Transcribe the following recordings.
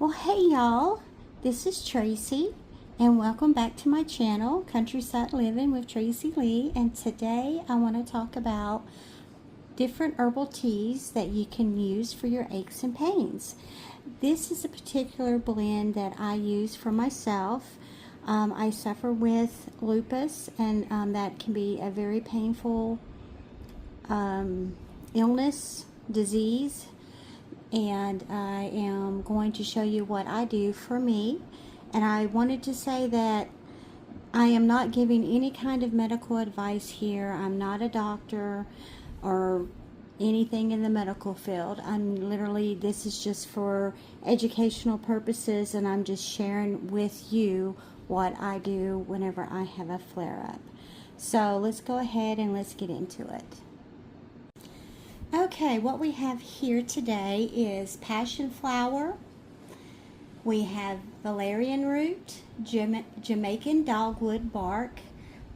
Well, hey y'all, this is Tracy, and welcome back to my channel, Countryside Living with Tracy Lee. And today I want to talk about different herbal teas that you can use for your aches and pains. This is a particular blend that I use for myself. I suffer with lupus, and that can be a very painful illness, disease. And I am going to show you what I do for me. And I wanted to say that I am not giving any kind of medical advice here. I'm not a doctor or anything in the medical field. I'm literally, this is just for educational purposes, and I'm just sharing with you what I do whenever I have a flare-up. So let's go ahead and let's get into it. Okay, what we have here today is passion flower. We have valerian root, Jamaican dogwood bark,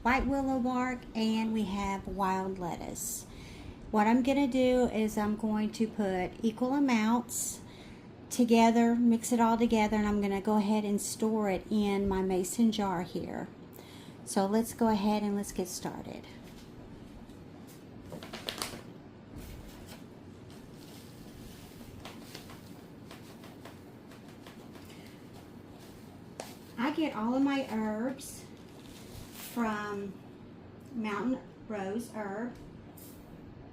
white willow bark, and we have wild lettuce. What I'm going to do is I'm going to put equal amounts together, mix it all together, and I'm going to go ahead and store it in my mason jar here. So let's go ahead and let's get started. I get all of my herbs from Mountain Rose Herb.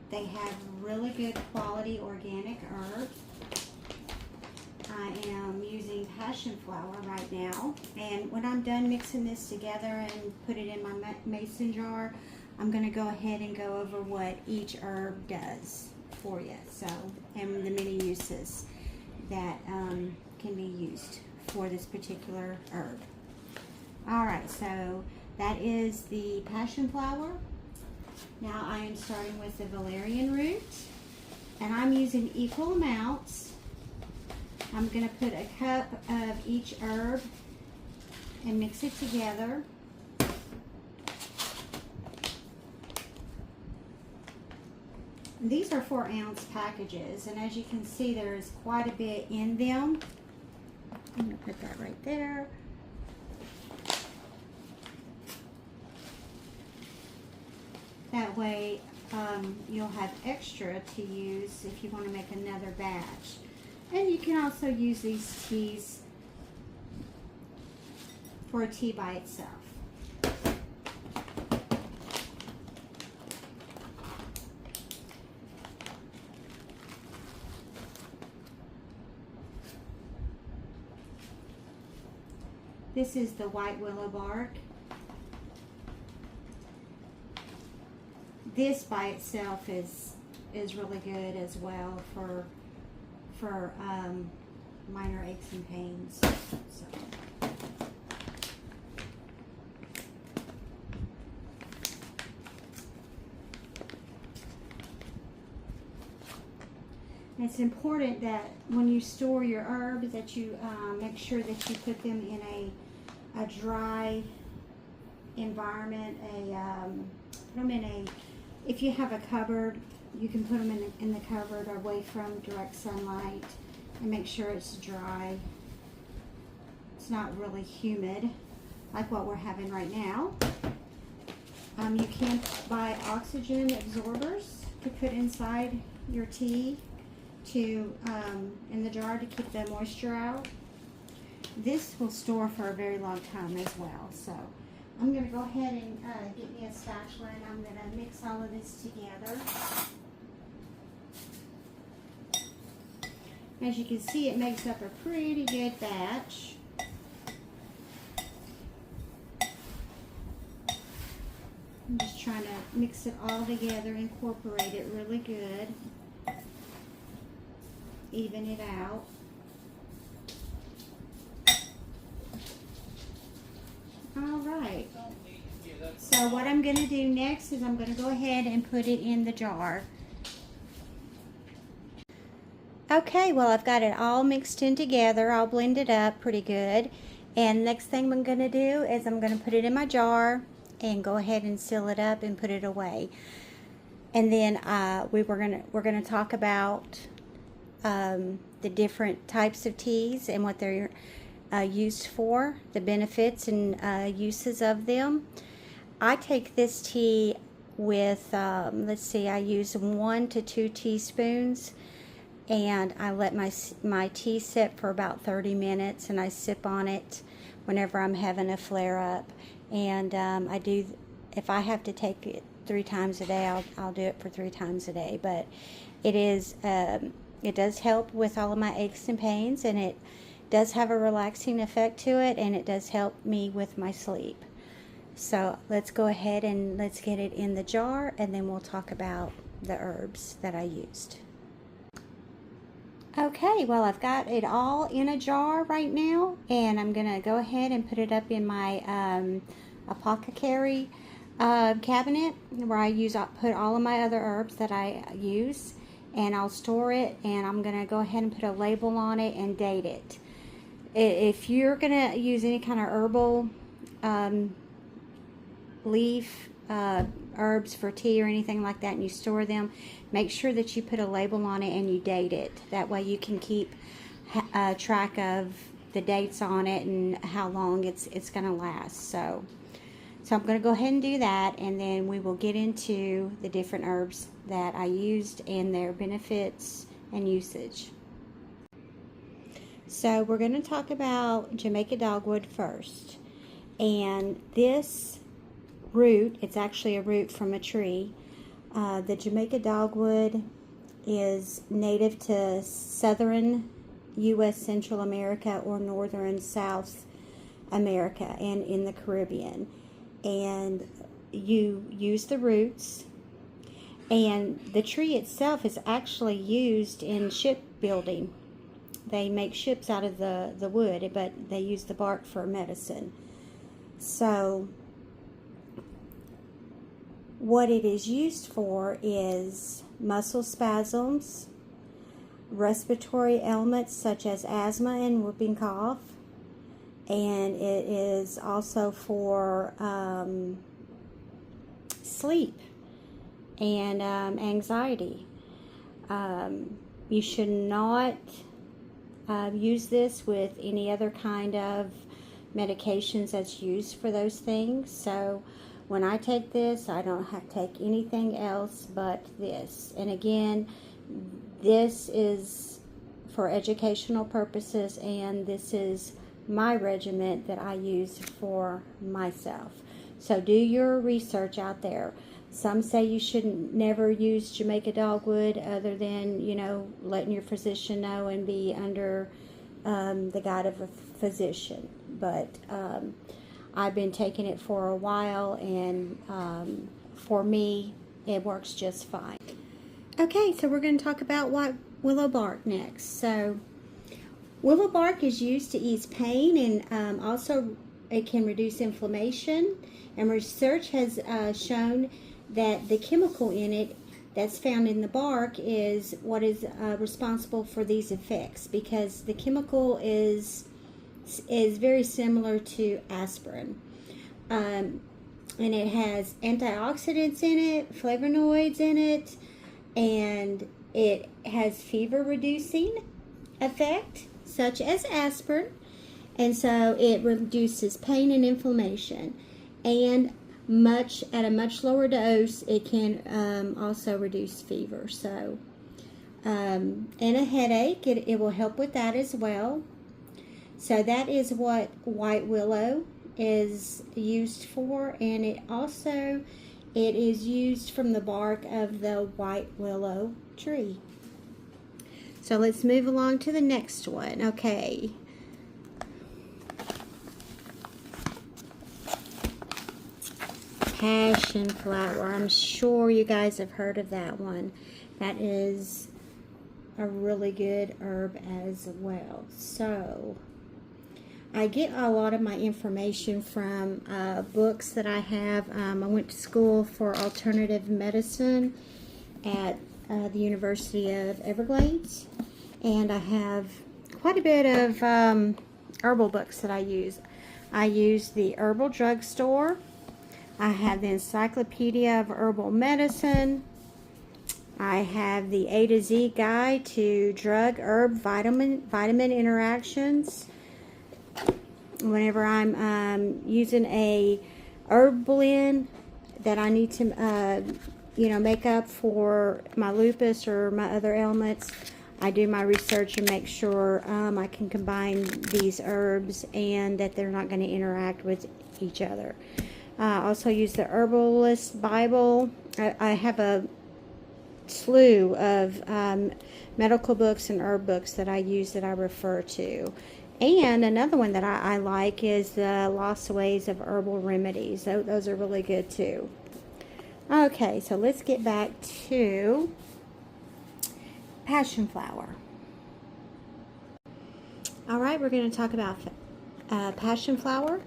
They have really good quality organic herbs. I am using passion flower right now, and when I'm done mixing this together and put it in my mason jar, I'm going to go ahead and go over what each herb does for you, and the many uses that can be used for this particular herb. Alright, so that is the passion flower. Now I am starting with the valerian root, and I'm using equal amounts. I'm going to put a cup of each herb and mix it together. These are 4-ounce packages, and as you can see, there is quite a bit in them. I'm going to put that right there. That way you'll have extra to use if you want to make another batch. And you can also use these teas for a tea by itself. This is the white willow bark. This by itself is really good as well for minor aches and pains. So. It's important that when you store your herbs that you make sure that you put them in a dry environment. Put them in a, if you have a cupboard, you can put them in the cupboard away from direct sunlight, and make sure it's dry. It's not really humid like what we're having right now. You can buy oxygen absorbers to put inside your tea in the jar to keep the moisture out. This will store for a very long time as well. So I'm going to go ahead and get me a spatula, and I'm going to mix all of this together. As you can see, it makes up a pretty good batch. I'm just trying to mix it all together, incorporate it really good, even it out. Alright, so what I'm going to do next is I'm going to go ahead and put it in the jar. Okay, well, I've got it all mixed in together. I'll blend it up pretty good. And next thing I'm going to do is I'm going to put it in my jar and go ahead and seal it up and put it away. And then we're going to talk about the different types of teas and what they're used for, the benefits and uses of them. I take this tea with, let's see, I use 1 to 2 teaspoons, and I let my tea sit for about 30 minutes, and I sip on it whenever I'm having a flare-up. And I do, if I have to take it 3 times a day, I'll do it for 3 times a day. But it is, it does help with all of my aches and pains, and it does have a relaxing effect to it, and it does help me with my sleep. So let's go ahead and let's get it in the jar, and then we'll talk about the herbs that I used. Okay, well, I've got it all in a jar right now, and I'm going to go ahead and put it up in my apothecary cabinet where I put all of my other herbs that I use, and I'll store it, and I'm going to go ahead and put a label on it and date it. If you're going to use any kind of herbal leaf herbs for tea or anything like that, and you store them, make sure that you put a label on it and you date it. That way you can keep track of the dates on it and how long it's going to last. So I'm going to go ahead and do that, and then we will get into the different herbs that I used and their benefits and usage. So we're going to talk about Jamaican dogwood first. And this root, it's actually a root from a tree. The Jamaican dogwood is native to southern U.S. Central America or northern South America and in the Caribbean. And you use the roots, and the tree itself is actually used in shipbuilding. They make ships out of the wood, but they use the bark for medicine. So what it is used for is muscle spasms, respiratory ailments such as asthma and whooping cough, and it is also for sleep and anxiety. You should not use this with any other kind of medications that's used for those things. So when I take this, I don't have to take anything else but this. And again, this is for educational purposes, and this is my regimen that I use for myself. So do your research out there. Some say you shouldn't never use Jamaican dogwood other than, letting your physician know and be under the guide of a physician. But I've been taking it for a while, and for me, it works just fine. Okay, so we're going to talk about white willow bark next. So willow bark is used to ease pain, and also it can reduce inflammation. And research has shown that the chemical in it that's found in the bark is what is responsible for these effects, because the chemical is very similar to aspirin. And it has antioxidants in it, flavonoids in it, and it has fever reducing effect such as aspirin, and so it reduces pain and inflammation, and at a much lower dose it can also reduce fever. So and a headache, it will help with that as well. So that is what white willow is used for, and it is used from the bark of the white willow tree. So let's move along to the next one. Okay. Passion flower. I'm sure you guys have heard of that one. That is a really good herb as well. So I get a lot of my information from books that I have. I went to school for alternative medicine at the University of Everglades, and I have quite a bit of herbal books that I use. I use the Herbal Drugstore. I have the Encyclopedia of Herbal Medicine. I have the A to Z guide to drug herb vitamin interactions. Whenever I'm using a herb blend that I need to make up for my lupus or my other ailments, I do my research and make sure I can combine these herbs and that they're not going to interact with each other. I also use the Herbalist Bible. I have a slew of medical books and herb books that I use that I refer to. And another one that I like is the Lost Ways of Herbal Remedies. Those are really good too. Okay, so let's get back to passion flower. All right, we're going to talk about passion flower.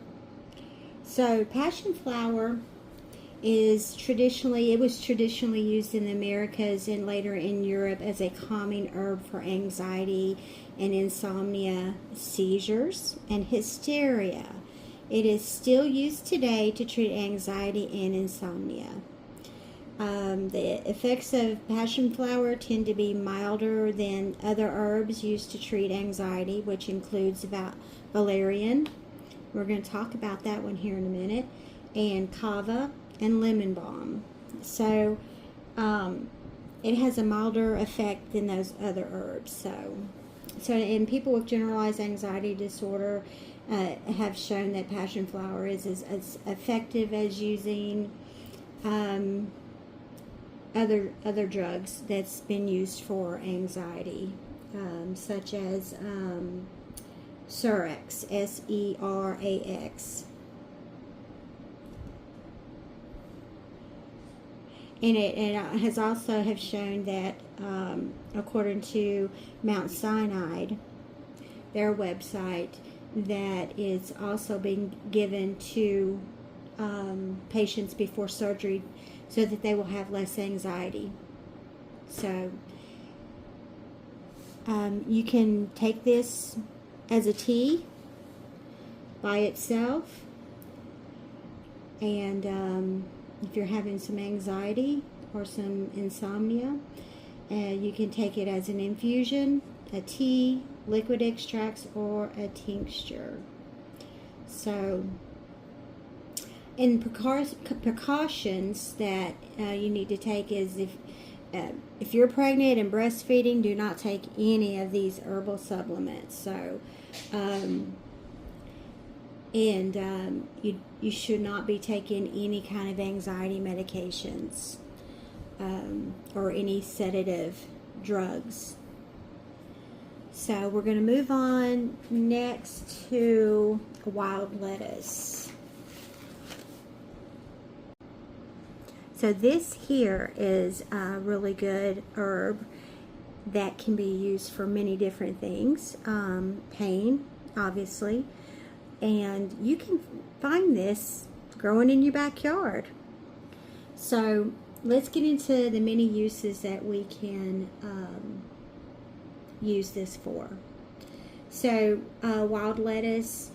So passion flower was traditionally used in the Americas and later in Europe as a calming herb for anxiety and insomnia, seizures, and hysteria. It is still used today to treat anxiety and insomnia. The effects of passion flower tend to be milder than other herbs used to treat anxiety, which includes valerian. We're going to talk about that one here in a minute, and kava and lemon balm. So it has a milder effect than those other herbs. So in people with generalized anxiety disorder have shown that passion flower is as effective as using other drugs that's been used for anxiety, such as Serax, Serax. And it has also have shown that, according to Mount Sinai, their website, that is also being given to patients before surgery so that they will have less anxiety. So you can take this as a tea by itself, and if you're having some anxiety or some insomnia, you can take it as an infusion, a tea, liquid extracts, or a tincture. So, and precautions that you need to take is if you're pregnant and breastfeeding, do not take any of these herbal supplements. So, you should not be taking any kind of anxiety medications or any sedative drugs. So we're going to move on next to wild lettuce. So this here is a really good herb that can be used for many different things. Pain, obviously. And you can find this growing in your backyard. So let's get into the many uses that we can use this for. So wild lettuce,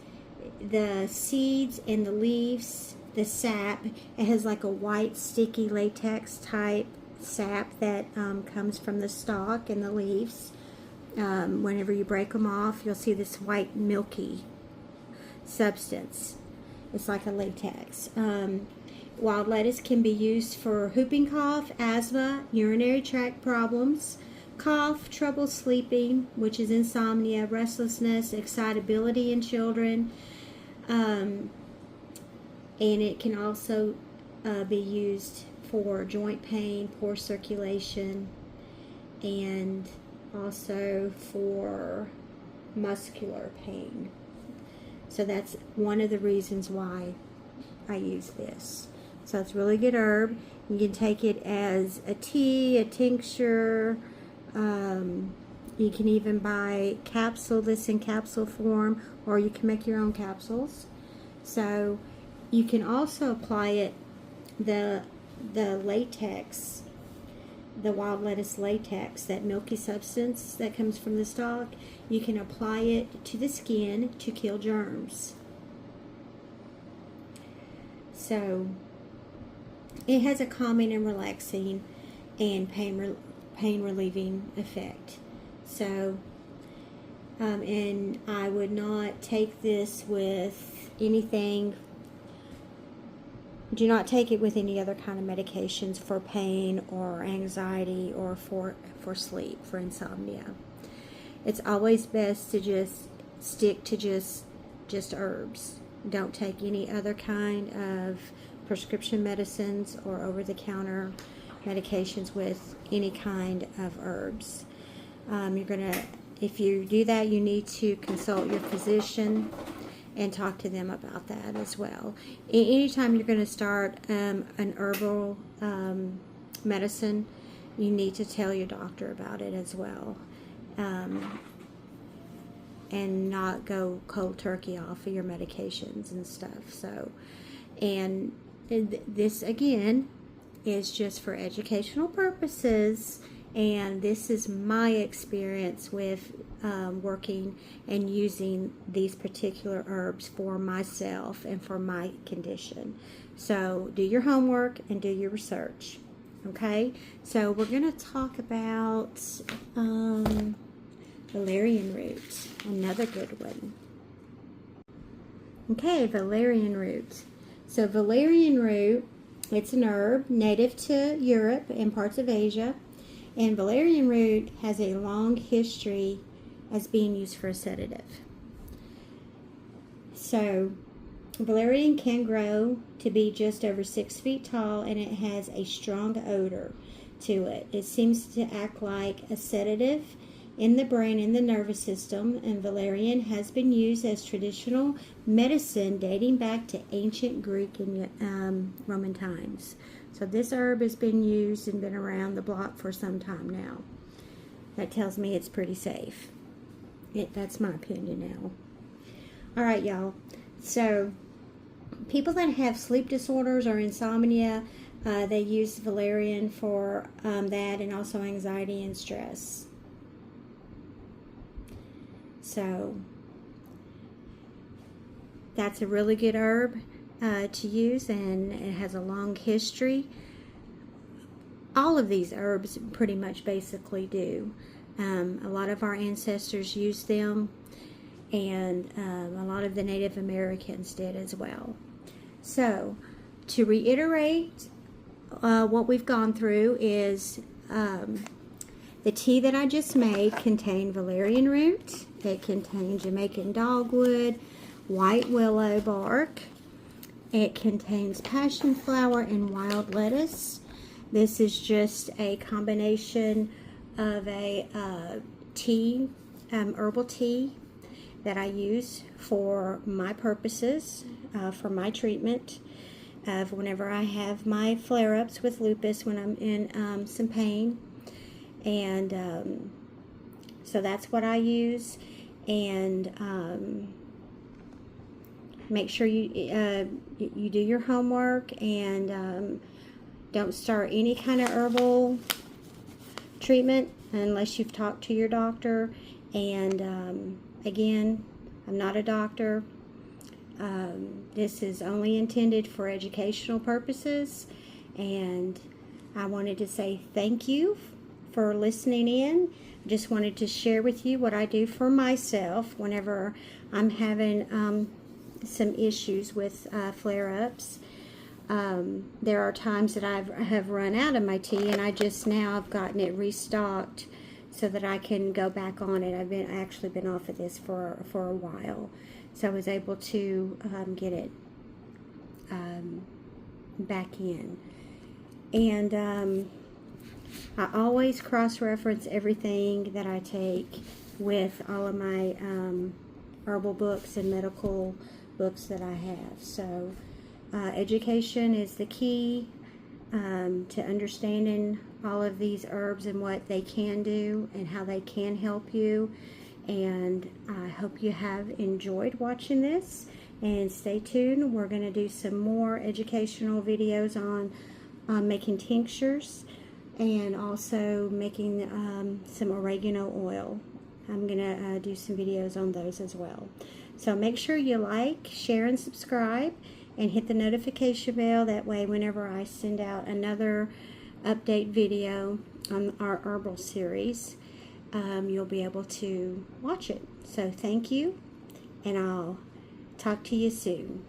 the seeds and the leaves, the sap, it has like a white sticky latex type sap that comes from the stalk and the leaves. Whenever you break them off, you'll see this white milky substance. It's like a latex. Wild lettuce can be used for whooping cough, asthma, urinary tract problems, cough, trouble sleeping, which is insomnia, restlessness, excitability in children, and it can also be used for joint pain, poor circulation, and also for muscular pain. So that's one of the reasons why I use this. So it's a really good herb. You can take it as a tea, a tincture. You can even buy this in capsule form, or you can make your own capsules. So you can also apply it, the latex, the wild lettuce latex, that milky substance that comes from the stalk. You can apply it to the skin to kill germs. So it has a calming and relaxing and pain pain relieving effect. So, and I would not take this with anything. Do not take it with any other kind of medications for pain or anxiety or for sleep, for insomnia. It's always best to just stick to just herbs. Don't take any other kind of prescription medicines or over-the-counter medications with any kind of herbs. If you do that, you need to consult your physician and talk to them about that as well. Anytime you're going to start an herbal medicine, you need to tell your doctor about it as well, and not go cold turkey off of your medications and stuff. So, and this again is just for educational purposes, and this is my experience with working and using these particular herbs for myself and for my condition. So do your homework and do your research. Okay, so we're going to talk about valerian root, another good one. Okay, valerian root. So valerian root, it's an herb native to Europe and parts of Asia. And valerian root has a long history as being used for a sedative. So, valerian can grow to be just over 6 feet tall, and it has a strong odor to it. It seems to act like a sedative in the brain and the nervous system, and valerian has been used as traditional medicine dating back to ancient Greek and Roman times. So this herb has been used and been around the block for some time now. That tells me it's pretty safe. That's my opinion now. All right, y'all. So people that have sleep disorders or insomnia, they use valerian for that, and also anxiety and stress. So that's a really good herb to use, and it has a long history. All of these herbs pretty much basically do. A lot of our ancestors used them, and a lot of the Native Americans did as well. So to reiterate what we've gone through is the tea that I just made contained valerian root. It contained Jamaican dogwood, white willow bark. It contains passion flower and wild lettuce. This is just a combination of a tea, herbal tea that I use for my purposes, for my treatment of whenever I have my flare-ups with lupus, when I'm in some pain. And so that's what I use. And make sure you do your homework, and don't start any kind of herbal treatment unless you've talked to your doctor. And again, I'm not a doctor. This is only intended for educational purposes, and I wanted to say thank you for listening in. I just wanted to share with you what I do for myself whenever I'm having some issues with flare-ups. There are times that I have run out of my tea, and I've gotten it restocked so that I can go back on it. I've actually been off of this for a while, so I was able to get it back in. And I always cross-reference everything that I take with all of my herbal books and medical books that I have. So education is the key to understanding all of these herbs and what they can do and how they can help you. And I hope you have enjoyed watching this, and stay tuned. We're going to do some more educational videos on making tinctures, and also making some oregano oil. I'm going to do some videos on those as well. So make sure you like, share, and subscribe, and hit the notification bell. That way, whenever I send out another update video, on our herbal series, you'll be able to watch it. So thank you, and I'll talk to you soon.